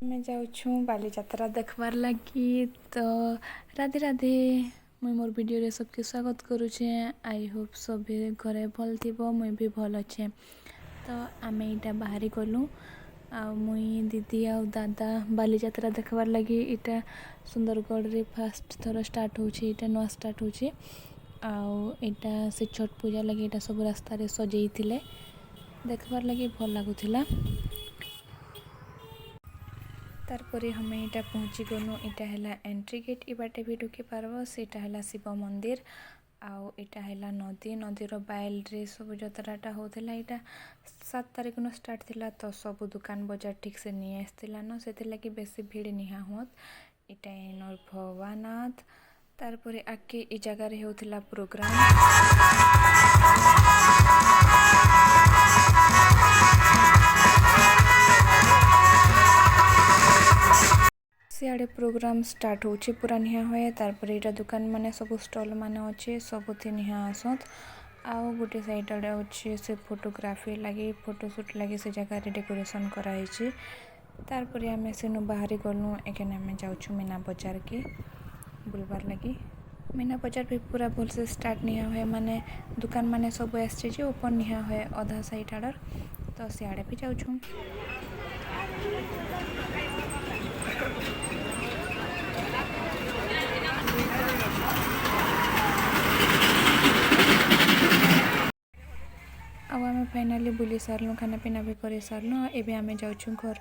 मैं जाऊँ बाली यात्रा देखबार लगी तो राधे राधे। मुई मोर वीडियो रे सबके स्वागत करुचे। आई होप सभी घरे भल थी मुई भी भल अच्छे। तो आम इटा बाहरी गलु मुई दीदी आ दादा बाली यात्रा देखबार लगी। इटा सुंदरगढ़ रे फास्ट थर स्टार्ट होची। इटा नुआ स्टार्ट होची आटा से छठ पूजा लगी इटा सब रास्ता रे सजई थिले देखबार लगी भल लगुला। तारपरे हमें यहाँ पहुँची गलु। इटा है एंट्री गेट इबाटे भी ढुकी पार्ब। सीटा है शिव मंदिर आउ इटा है नदी नदीर बाइल रे सब जतराटा होता। यहाँ 7 तारिख न स्टार्ट थिला तो सब दुकान बजार ठीक से नहीं आसला न से लगी बेसी भीड़ निहा होत। इटा इनर भवानाथ तारपरे आगे इ जगार होता प्रोग्राम। सियाड़े प्रोग्राम स्टार्ट होचे पूरा निहा हुए। तारपर इटा दुकान माने सब स्टॉल माने अच्छे सबुथि निहा आसत। आउ गोटे साइड आड़े अच्छे से फोटोग्राफी लगी फोटोशूट लगी से जगह डेकोरेशन कराई। तारपर आम से बाहरी गलु। एखने आम जाऊँ मीना बजार के बुलबार लगी। मीना बजार भी पूरा भल से स्टार्ट निहा हुए माने दुकान माने सब आसचे ऊपर निहा हुए अधा साइड आड़र तो सियाड़े भी जाऊँ। अब आम फाइनाली बुली सारूँ खाना पीना भी कर सारूँ। एवं आम जाऊँ घर।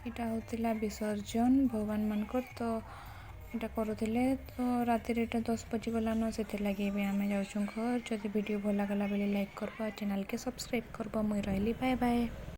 यहाँ होता विसर्जन भगवान मानकर तो यहाँ करुले तो राति 10 बजी गलान से लगे आम जाऊँ घर। जदि वीडियो भल लगला बेले लाइक करब चैनल के सब्सक्राइब करब। मुई रही बाय बाय।